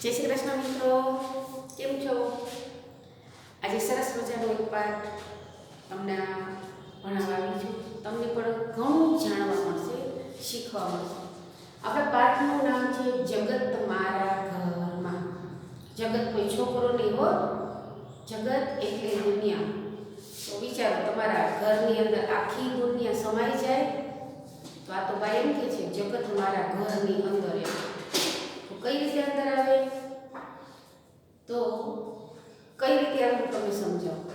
જય શ્રી કૃષ્ણ મિત્રો, કેમ છો? આજે સરસ મજાનો એક પાઠ તમને ભણાવવા આવી છું. તમને પણ ઘણું જાણવા મળશે, શીખવા મળશે. આપણા પાઠનું નામ છે જગત મારા ઘરમાં. જગત કોઈ છોકરો નહીં હો, જગત એટલે દુનિયા. તો વિચારો, તમારા ઘરની અંદર આખી દુનિયા સમાઈ જાય તો આ તો ભાઈ એમ કે છે જગત મારા ઘરની અંદર. એમ તો કઈ રીતે અંદર આવે, તો કઈ રીતે આવે તમે સમજાવો.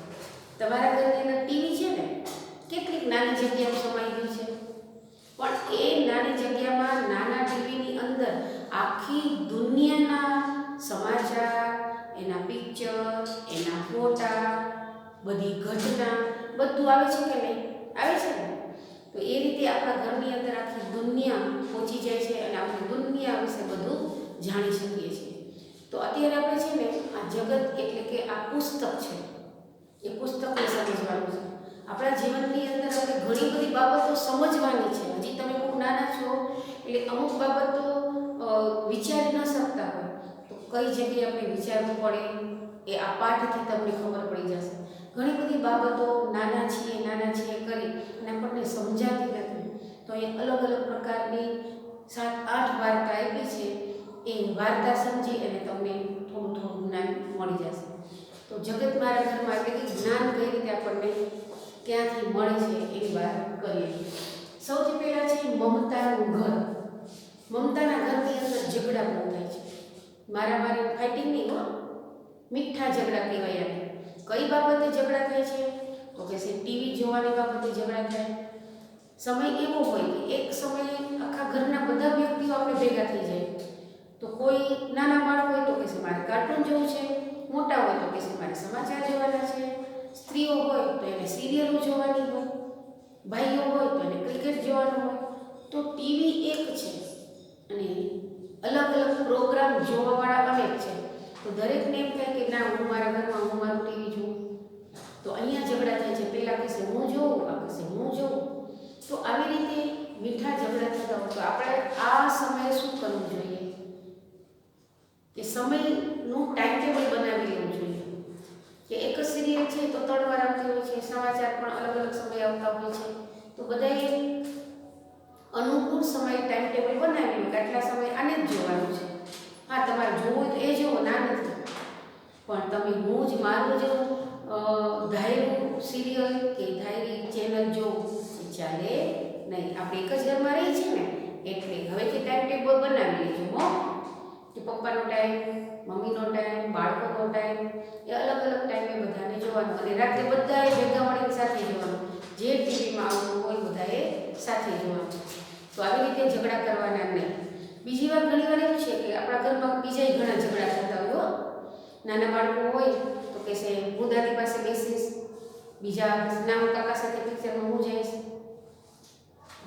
તમારા ઘરની અંદર ટીવી છે ને, કેટલીક નાની જગ્યામાં સમાઈ ગયું છે, પણ એ નાની જગ્યામાં નાના ટીવીની અંદર આખી દુનિયાના સમાચાર, એના પિક્ચર, એના ફોટા, બધી ઘટના બધું આવે છે કે નહીં? આવે છે ને? તો એ રીતે આપણા ઘરની અંદર આખી દુનિયા પહોંચી જાય છે અને આપણે દુનિયા વિશે બધું જાણી શકીએ છીએ. તો અત્યારે આપણે છે ને આ જગત એટલે કે આ પુસ્તક છે, એ પુસ્તકને સમજવાનું છે. આપણા જીવનની અંદર આપણે ઘણી બધી બાબતો સમજવાની છે. હજી તમે બહુ નાના છો એટલે અમુક બાબતો વિચારી ન શકતા હોય તો કઈ જગ્યાએ આપણે વિચારવું પડે એ આ પાઠથી તમને ખબર પડી જશે. ઘણી બધી બાબતો નાના છીએ કરી અને આપણને સમજાતી નથી. તો એ અલગ અલગ પ્રકારની 7-8 વાર્તા આપી છે. એ વાર્તા સમજી અને તમને થોડું જ્ઞાન મળી જશે. તો જગત મારા ઘરમાં એટલે કે જ્ઞાન કઈ રીતે આપણને ક્યાંથી મળે છે એની વાત કરીએ. સૌથી પહેલાં છે મમતાનું ઘર. મમતાના ઘરની અંદર ઝઘડા બહુ થાય છે. મારામારી, ફાઇટિંગ નહીં હો, મીઠા ઝઘડા કહેવાય એને. કઈ બાબતે ઝઘડા થાય છે? તો કે છે ટીવી જોવાની બાબતે ઝઘડા થાય. સમય એવો હોય કે એક સમયે આખા ઘરના બધા વ્યક્તિઓ આપણે ભેગા થઈ જાય. તો કોઈ નાના બાળક હોય તો કે છે મારે કાર્ટૂન જોવું છે, મોટા હોય તો કે છે મારે સમાચાર જોવાના છે, સ્ત્રીઓ હોય તો એને સિરિયલો જોવાની હોય, ભાઈઓ હોય તો એને ક્રિકેટ જોવાનું હોય. તો ટીવી એક છે અને અલગ અલગ પ્રોગ્રામ જોવાવાળા અનેક છે. તો દરેકને એમ થાય કે ના, હું મારા ઘરમાં હું મારું ટીવી જોઉં. તો અહીંયા ઝઘડા થાય છે. પહેલાં કહેશે હું જોઉં, આ કહેશે હું જોઉં. તો આવી રીતે મીઠા ઝઘડા થતા હોય. તો આપણે આ સમયે શું કરવું જોઈએ કે સમયનું ટાઈમ ટેબલ બનાવી લેવું જોઈએ. કે એક જ સિરિયલ છે તો 3 વાર આવતી હોય છે, સમાચાર પણ અલગ અલગ સમયે આવતા હોય છે. તો બધાએ અનુકૂળ સમય ટાઈમ ટેબલ બનાવી લો કે આટલા સમય આને જ જોવાનું છે. હા, તમારે જોવું તો એ જોવો, ના નથી, પણ તમે હું જ મારું જ ધાર્યું સિરિયલ કે ધારી ચેનલ જોવું એ ચાલે નહીં. આપણે એક જ ઘરમાં રહીએ છીએ ને, એટલે હવેથી ટાઈમ ટેબલ બનાવી લેજો હો. કે પપ્પાનો ટાઈમ, મમ્મીનો ટાઈમ, બાળકોનો ટાઈમ, એ અલગ અલગ ટાઈમે બધાને જોવાનું. અને રાત્રે બધાએ ભેગા મળીને સાથે જોવાનું. જે ટીવીમાં આવતું હોય બધાએ સાથે જોવાનું. તો આવી રીતે ઝઘડા કરવાના નહીં. બીજી વાત, ઘણી વાર એવું છે કે આપણા ઘરમાં બીજા ઘણા ઝઘડા થતા હોય. નાના બાળકો હોય તો કહેશે હું દાદી પાસે બેસીશ, બીજા ના હું કાકા સાથે પિક્ચરમાં હું જઈશ,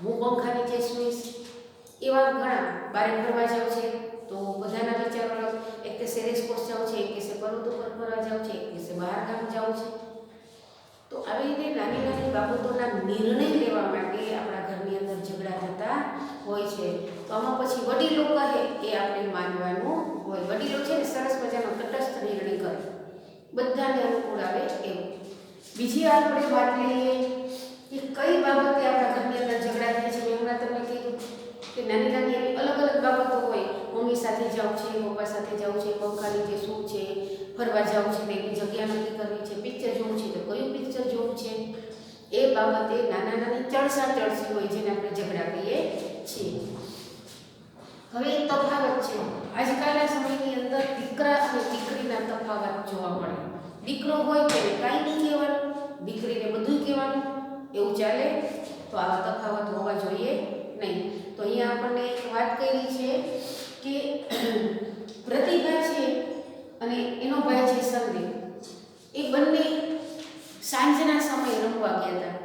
હું પંખા નીચે સૂઈશ. એવા ઘણા બારે ફરવા જાવ છે તો બધાના વિચારો, એક કહેશે રેસકોર્સ જાવ છે, એક કહેશે પર્વત ઉપર ફરવા જાવ છે, એક કહેશે બહાર ગામ જાવ છે. તો આવી રીતે નાની નાની બાબતોના નિર્ણય લેવા માટે આપણા ઘરની અંદર ઝઘડા થતા હોય છે. તો આમાં પછી વડીલો કહે એ આપણે માનવાનું હોય. વડીલો છે ને સરસ મજાનો તટસ્થ નિર્ણય કરે, બધાને અનુકૂળ આવે એવું. બીજી આપણે વાત લઈએ કે કઈ બાબતે આપણા ઘરની અંદર ઝઘડા થાય છે. હમણાં તમને કીધું કે નાની નાની એવી અલગ અલગ બાબતો હોય. મમ્મી સાથે જાવ છે, પપ્પા સાથે જાવ છે, પંખા નીચે શું છે, ફરવા જવું છે, એની જગ્યા નક્કી કરવી છે, પિક્ચર જોવું છે તો કયું પિક્ચર જોવું છે, એ બાબતે નાના નાની ચડસા હોય જેને આપણે ઝઘડા કહીએ છીએ. હવે એ તફાવત છે. આજકાલના સમયની અંદર દીકરા અને દીકરીના તફાવત જોવા મળે. દીકરો હોય તો કાંઈ નહીં કહેવાનું, દીકરીને બધું કહેવાનું, એવું ચાલે? તો આવા તફાવત હોવા જોઈએ નહીં. તો અહીંયા આપણને એક વાત કરી છે કે પ્રતિભા છે અને એનો ભાઈ છે સંદીપ, એ બંને સાંજના સમયે રમવા ગયા હતા.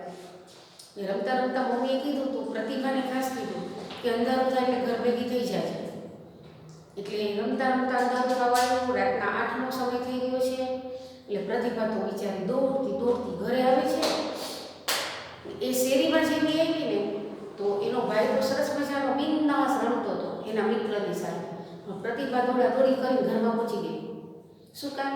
રમતા રમતા મમ્મીએ કીધું તું પ્રતિભાને ખાસ કીધું કે અંધારું થાય એટલે ઘર ભેગી થઈ જાય. એટલે રમતા રમતા અંધારું થવા આવ્યું, રાતના 8નો સમય થઈ ગયો છે. એટલે પ્રતિભા તો બિચારી દોડતી ઘરે આવે છે. એ શેરીમાં જેવી આવી ને તો એનો ભાઈ તો સરસ મજાનો બિંદાસ રમતો હતો એના મિત્રની સાથે. પ્રતિભા દોડાદોડી કરીને ઘરમાં પહોંચી ગઈ. શું કામ?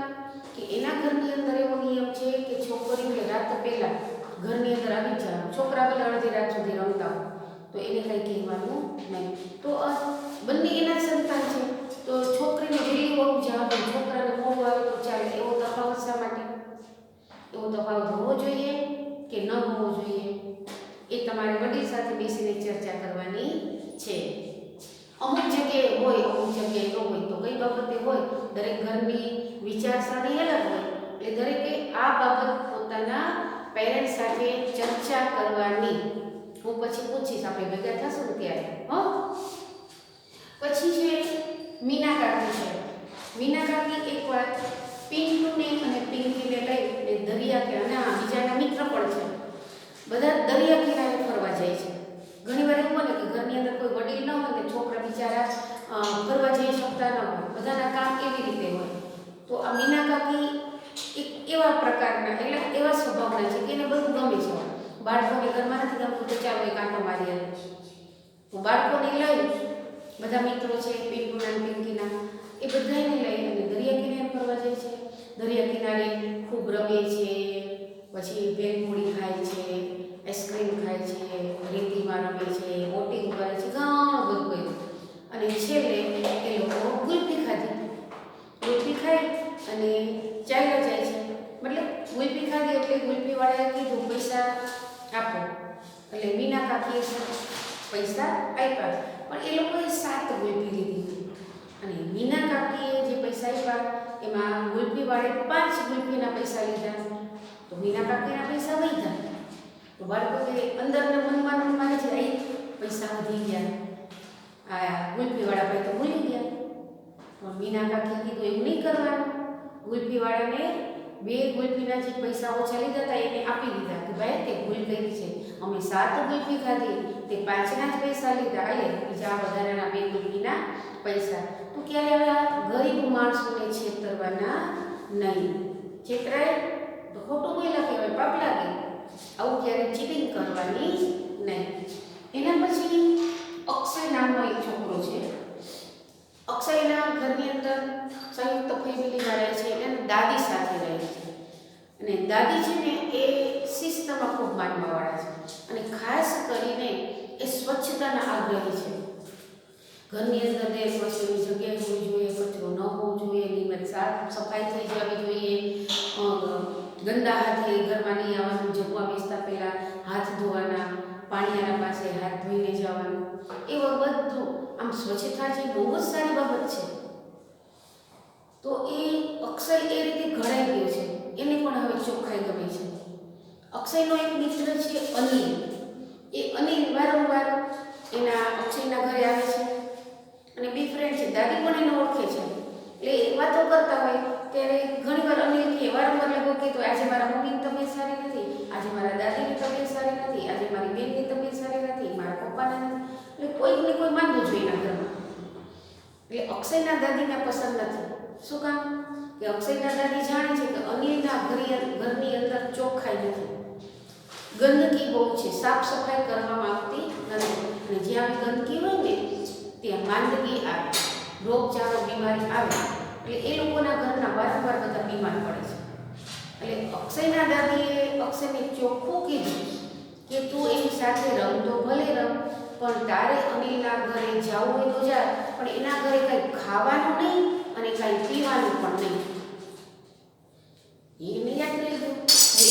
કે એના ઘરની અંદર એવો નિયમ છે કે છોકરીઓને રાત પહેલાં ઘરની અંદર આવી જ જવાનું. છોકરા ભલે અડધી રાત સુધી રમતા હોય તો એને કંઈ કહેવાનું નહીં. તો બંને એના સંતાન છે, તો છોકરીને વહેલી હોવું જવાનું, છોકરાને મોડું આવે તો ચાલે. એવો તફાવત શા માટે? એવો તફાવત હોવો જોઈએ કે ન હોવો જોઈએ? એ તમારે વડીલ સાથે બેસીને ચર્ચા કરવાની છે. અમુક જગ્યાએ હોય, અમુક જગ્યાએ ન હોય. તો કઈ બાબતે હોય? દરેક ઘરની વિચારસરણી અલગ હોય, એટલે દરેકે આ બાબત પોતાના પેરેન્ટ્સ સાથે ચર્ચા કરવાની. હું પછી પૂછીશ, આપણે ભેગા થશું ને ત્યારે. પછી છે મીના કાકી છે. મીના કાકી એકવાર પિન્ટુને અને પિંકીને લઈને દરિયા કિનારે, બીજાના મિત્ર પણ છે, બધા દરિયા કિનારે ફરવા જાય છે. ઘણીવાર એવું બને કે ઘરની અંદર કોઈ વડીલ ન હોય ને છોકરા બિચારા ફરવા જઈ શકતા ન હોય, બધાના કામ એવી રીતે હોય. તો આ મીના કાકી એક એવા પ્રકારના, એટલે એવા સ્વભાવના છે કે એને બધું ગમે છે. બાળકોને ઘરમાં નથી ગમતું તો ચાલો એક આંટો મારી આવે. તો બાળકોને લઈ બધા મિત્રો છે, પિન્ટુના પિંકીના, એ બધાને લઈ અને દરિયા કિનારે ફરવા જાય છે. દરિયા કિનારે ખૂબ રમે છે, પછી ભેલપૂરી ખાય છે, આઈસ્ક્રીમ ખાય છે, રેતીમાં રમે છે, બોટિંગ કરે છે, ઘણું બધું કર્યું. અને છેલ્લે એ લોકો ગુલ્ફી ખાધી. ગુલ્ફી ખાઈ અને ચાલ્યા જાય છે. મતલબ ગુલ્ફી ખાધી એટલે ગુલ્ફીવાળાએ કીધું પૈસા આપો, એટલે મીના કાકીએ પૈસા આપ્યા. પણ એ લોકોએ 7 ગુલ્ફી લીધી અને મીના કાકીએ જે પૈસા આપ્યા એમાં ગુલ્ફીવાળે 5 ગુલ્ફીના પૈસા લીધા. તો મીના કાકીના પૈસા વધ્યા. તો બાળકોને અંદરના મનમાં છે એ પૈસા વધી ગયા, આ ગુલ્ફીવાળા ભાઈ તો ભૂલી ગયા. પણ મીના કાકીએ કીધું એવું નહીં કરવાનું. ગુલ્ફીવાળાને 2 ગુલ્ફીના જે પૈસા ઓછા લીધા હતા એને આપી દીધા કે ભાઈ તે ભૂલ કરી છે, અમે 7 ગુલ્ફી ખાધી, તે 5ના જ પૈસા લીધા, એટલે બીજા વધારાના 2 ગુલ્ફીના પૈસા. તો ક્યારે હવે ગરીબ માણસોને છેતરવાના નહીં. છેતરાય તો ખોટું બોલ્યા કહેવાય, પાપ લાગે. આવું ક્યારે ચીટિંગ કરવાની નહીં. એના પછી અક્ષય નામનો એક છોકરો છે. અક્ષયના ઘરની અંદર સંયુક્ત ફેમિલીમાં રહે છે, એને દાદી સાથે રહે છે. અને દાદી છે ને એ શિસ્તમાં ખૂબ માનવાવાળા છે અને ખાસ કરીને એ સ્વચ્છતાના આગ્રહી છે. ઘરની અંદર દરેક વસ્તુની જગ્યાએ હોવી જોઈએ, કચરો ન હોવો જોઈએ, નિયમિત સાફ સફાઈ થઈ જવી જોઈએ, ગંદા હાથે ઘરમાં નહીં આવવાનું, જમવા બેસતા પહેલાં હાથ ધોવાના, પાણીયાના પાસે હાથ ધોઈને જવાનું, એવું બધું આમ સ્વચ્છતા છે, બહુ જ સારી બાબત છે. તો એ અક્ષય એ રીતે ઘડાઈ ગયો છે, એને પણ હવે ચોખ્ખાઈ ગમે છે. અક્ષયનો એક મિત્ર છે અનિલ. એ અનિલ વારંવાર એના અક્ષયના ઘરે આવે છે અને બે ફ્રેન્ડ છે, દાદી પણ એને ઓળખે છે. એટલે વાતો કરતા હોય ત્યારે ઘણીવાર અનિલ કે વારંવાર લગો કે તો આજે મારા મમ્મીની તબિયત સારી નથી, આજે મારા દાદીની તબિયત સારી નથી, આજે મારી બેનની તબિયત સારી નથી, મારા પપ્પાના નથી. એટલે કોઈને કોઈ માંદું જોઈએ એના ઘરમાં. એટલે અક્ષયના દાદીને પસંદ નથી. શું કામ? કે અક્ષયના દાદી જાણે છે કે અનિલના ઘરની અંદર ચોખ્ખાઈ નથી, ગંદકી બહુ છે, સાફ સફાઈ કરવામાં આવતી નથી. અને જ્યાં ગંદકી હોય ને ત્યાં માંદગી આવે, રોગચાળો, બીમારી આવે. એટલે એ લોકોના ઘરના વારંવાર બધા બીમાર પડે છે. એટલે અક્ષયના દાદીએ અક્ષયને ચોખ્ખું કીધું કે તું એની સાથે રમ તો ભલે રમ, પણ તારે અનિલના ઘરે જવું હોય તો જા, પણ એના ઘરે કંઈ ખાવાનું નહીં અને કંઈ પીવાનું પણ નહીં. એને યાદ લીધું.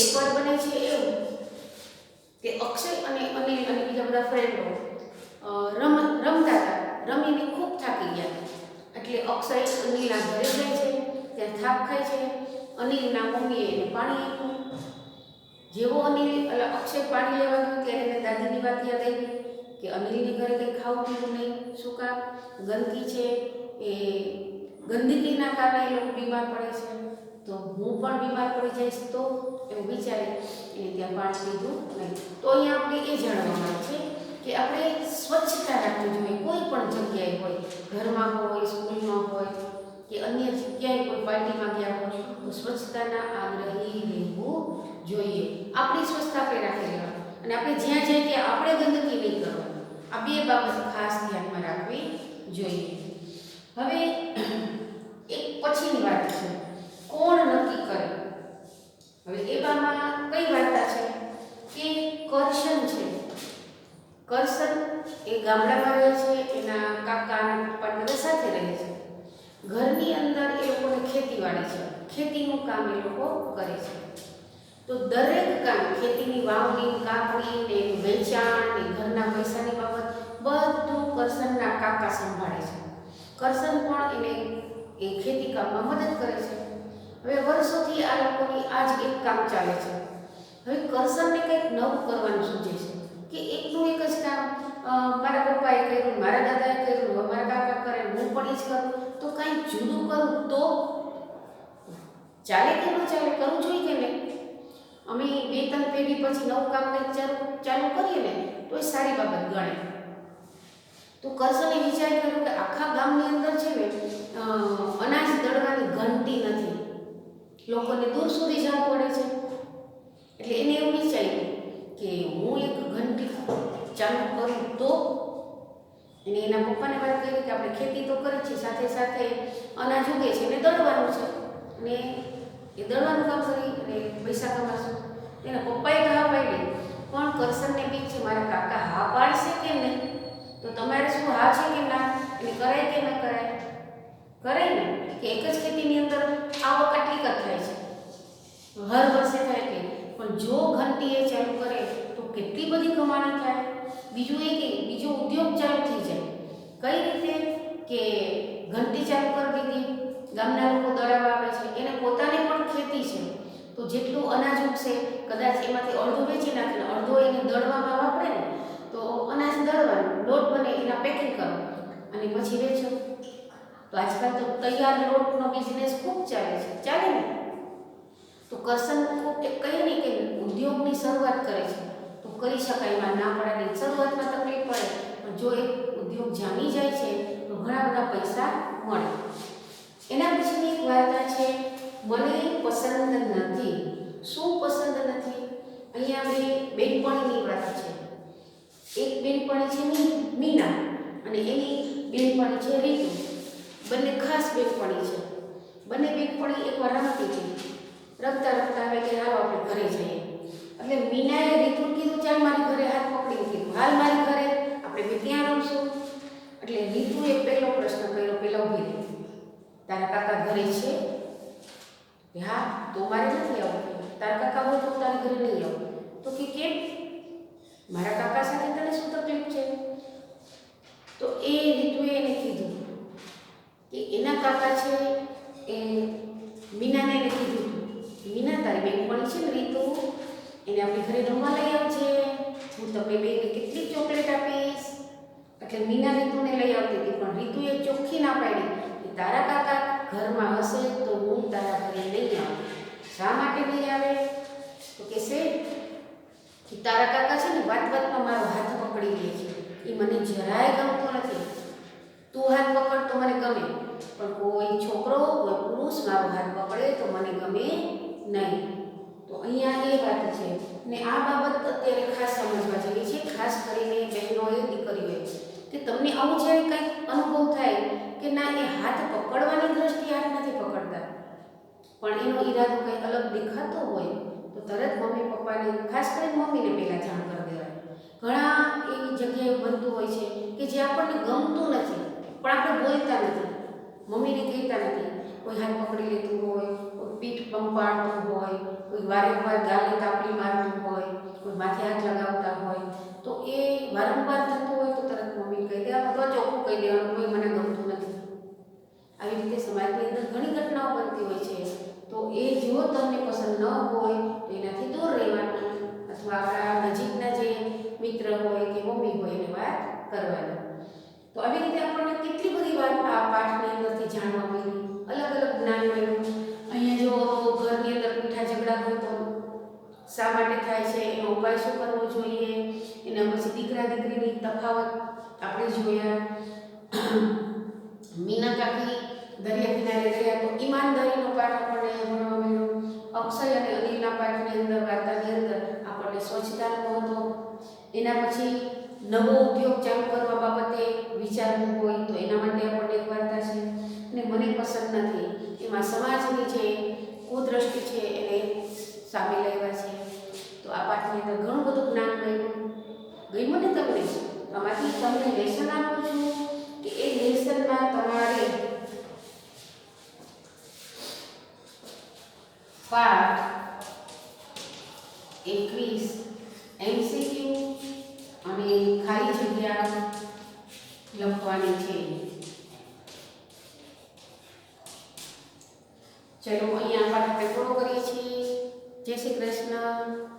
એકવાર બને છે એવું કે અક્ષય અને અનિલ અને બીજા બધા ફ્રેન્ડો રમતા હતા, રમીને ખૂબ થાકી ગયા. એટલે અક્ષય અનિલના ઘરે જાય છે, ત્યાં થાક ખાય છે. અનિલના મમ્મીએ એને પાણી આપ્યું. જેવો અક્ષય પાણી લેવા ગયો ત્યારે એને દાદીની વાત યાદ આવી કે અનિલને ઘરે કંઈ ખાવું પીવું નહીં. શું કામ? ગંદકી છે, એ ગંદકીના કારણે એ લોકો બીમાર પડે છે. તો હું પણ બીમાર પડી જઈશ તો એવું વિચારે એને ત્યાં પાણી પીધું નહીં. તો અહીંયા આપણે એ જાણવા મળે છે કે આપણે સ્વચ્છતા રાખવી જોઈએ. કોઈ પણ જગ્યાએ હોય, ઘરમાં હોય, સ્કૂલમાં હોય કે અન્ય જગ્યાએ કોઈ પાર્ટીમાં ગયા હોય, તો સ્વચ્છતાના આગ્રહી રહેવું જોઈએ. આપણી સ્વચ્છતા આપણે રાખી લેવાની અને આપણે જ્યાં જઈએ ત્યાં આપણે ગંદકી નહીં કરવાની. આ બે બાબત ખાસ ધ્યાનમાં રાખવી જોઈએ. હવે બધા સાથે રહે છે. ઘરની અંદર એ લોકોને ખેતીવાડી છે, ખેતીનું કામ એ લોકો કરે છે. તો દરેક કામ, ખેતીની વાવણી, કાપણી ને વેચાણ ને ઘરના પૈસાની બાબત બધું કરસનના કાકા સંભાળે છે. કરસન પણ એને એ ખેતી કામમાં મદદ કરે છે. હવે વર્ષોથી આ લોકોની આ જ એક કામ ચાલે છે. હવે કરસનને કંઈક નવું કરવાનું સૂચે છે કે એકનું એક જ કામ મારા પપ્પાએ કર્યું, મારા દાદાએ કર્યું, હવે મારા કાકા કરે, હું પણ એ જ કરું, તો કાંઈ જુદું કરું તો ચાલે કે ન ચાલે, કરવું જોઈએ કે નહીં. અમે 2-3 પેઢી પછી નવું કામ કંઈક ચાલુ કરીએ ને તો એ સારી બાબત ગણે. તો કરસને વિચાર કર્યો કે આખા ગામની અંદર છે ને અનાજ દળવાની ઘંટી નથી, લોકોને દૂર સુધી જવું પડે છે. એટલે એને એવું વિચાર્યું કે હું એક ઘંટી ચાલુ કરું તો. એને એના પપ્પાને વાત કરી કે આપણે ખેતી તો કરી છે, સાથે સાથે અનાજ ઉગે છે ને દળવાનું છે, અને એ દળવાનું કામ કરી અને પૈસા કમાશું. એના પપ્પાએ તો હા પાડી, પણ કરસનને બીક છે મારા કાકા હા પાડશે કે નહીં, તો તમારે શું હા છે કે ના, એને કરાય કે ન કરાય? કરાય ને, કે એક જ ખેતીની અંદર આવક આટલી જ થાય છે, હર વર્ષે થાય કે, પણ જો ઘંટી એ ચાલુ કરે તો કેટલી બધી કમાણી થાય. બીજું એ કે બીજો ઉદ્યોગ ચાલુ થઈ જાય. કઈ રીતે કે ઘંટી ચાલુ કરી દીધી, ગામના લોકો દળાવવા આવે છે, એને પોતાને પણ ખેતી છે, તો જેટલું અનાજ ઉગશે કદાચ એમાંથી અડધું વેચી નાખે, અડધો એને દળવામાં વાપરે ને, તો અનાજ દળવાનું, લોટ બને એના પેકિંગ કરો અને પછી વેચો. તો આજકાલ તો તૈયાર લોટનો બિઝનેસ ખૂબ ચાલે ને. તો કરસન ખૂબ કહીએ ને કે ઉદ્યોગની શરૂઆત કરે છે તો કરી શકાય, એમાં ના પડે નહીં. શરૂઆતમાં તકલીફ પડે, પણ જો એક ઉદ્યોગ જામી જાય છે તો ઘણા બધા પૈસા મળે. એના પછીની એક વાર્તા છે, મને પસંદ નથી. શું પસંદ નથી? અહીંયા બે બેનપણીની વાત છે. એક બેનપણી છે મીના અને એની બેનપણી છે રીતુ. બંને ખાસ બેનપણી છે. બંને બેનપણી એકવાર રમતી હતી. રમતા આવે કે હાલો આપણે ઘરે જઈએ. એટલે મીનાએ રીતુ કીધું ચાલ મારી ઘરે, હાથ પકડીને કીધું હાલ મારી ઘરે, આપણે બે ત્યાં રમશું. એટલે રીતુએ પહેલો પ્રશ્ન કર્યો, પહેલા ઊભી રહી, તારા કાકા ઘરે છે? કે હા. તો મારે નથી આવવું. તારા કાકા હોય તો તારી ઘરે નહીં આવું. તો કે કેમ? મારા કાકા સાથે તને શું તકલીફ છે? તો એ રીતુએ એને કીધું કે એના કાકા છે એ મીનાને એને કીધું, મીના તારી બેનપણી છે ને રીતુ, એને આપણી ઘરે રમવા લઈ આવજે, હું તમને બેને કેટલી ચોકલેટ આપીશ. એટલે મીના રીતુને લઈ આવતી હતી, પણ રીતુએ ચોખ્ખી ના પાડી કે તારા કાકા ઘરમાં હશે તો હું તારા ઘરે નહીં આવું. શા માટે નહીં આવે? તો કહેશે કે તારા કાકા છે ને વાતમાં મારો હાથ પકડી લે છે, એ મને જરાય ગમતો નથી. તું હાથ પકડ તો મને ગમે, પણ કોઈ છોકરો, કોઈ પુરુષ મારો હાથ પકડે તો મને ગમે નહીં. તો અહીંયા એ વાત છે. ને આ બાબત અત્યારે ખાસ સમજવા જેવી છે, ખાસ કરીને બહેનોએ, દીકરીઓએ, કે તમને આવું જ્યારે કંઈક અનુભવ થાય કે ના એ હાથ પકડવાની દ્રષ્ટિએ હાથ નથી પકડતા, પણ એનો ઈરાદો કંઈ અલગ દેખાતો હોય તો તરત મમ્મી પપ્પાને, ખાસ કરીને મમ્મીને પહેલાં જાણ કરી દેવાય. ઘણા એવી જગ્યાએ બનતું હોય છે કે જે આપણને ગમતું નથી પણ આપણે બોલતા નથી, મમ્મીને કહેતા નથી. કોઈ હાથ પકડી લેતું હોય, કોઈ પીઠ પંપાળતું હોય, કોઈ વારંવાર ગાલે તાપડી મારતું હોય, કોઈ માથે હાથ લગાવતા હોય, તો એ વારંવાર થતું હોય તો તરત મમ્મી કહી દે, અથવા ચોખ્ખું કહી દેવાનું, કોઈ મને ગમતું નથી. આવી રીતે સમાજની અંદર ઘણી ઘટનાઓ બનતી હોય છે. તો એ જો તમને પસંદ ન હોય તો એનાથી દૂર રહેવાનું, અથવા આપણા નજીકના જે મિત્ર હોય કે મમ્મી હોય એને વાત કરવાની. તો આવી રીતે આપણને કેટલી બધી વાત આ પાઠની અંદરથી જાણવા મળી, અલગ અલગ જ્ઞાન મળ્યું. અહીંયા જો ઘરની અંદર મીઠા ઝઘડા હોય તો શા માટે થાય છે, એનો ઉપાય શું કરવો જોઈએ, એના પછી દીકરા દીકરીની તફાવત આપણે જોયા. મીના કાકી દરિયા કિનારે ગયા તો ઈમાનદારીનો પાઠ આપણને ભણવા મળ્યો. અક્ષય અને અનિલના પાઠની અંદર, વાર્તાની અંદર આપણને સ્વચ્છતાનું મહત્વ, એના પછી નવો ઉદ્યોગ ચાલુ કરવા બાબતે વિચારવું હોય તો એના માટે આપણને એક વાર્તા છે. અને મને પસંદ નથી, એમાં સમાજની જે કુદ્રષ્ટિ છે એને સામે લાવ્યા છે. તો આ પાઠની અંદર ઘણું બધું જ્ઞાન મળ્યું. ગઈ મને તમને આમાંથી તમને લેસન આપું છું કે એ લેસન લેસનમાં તમારે પાઠ 21 એમસીક્યુ અને ખાલી જગ્યા લખવાની છે. ચલો અહીંયા પાઠ આપણે પૂરો કરીએ છીએ. જય શ્રી કૃષ્ણ.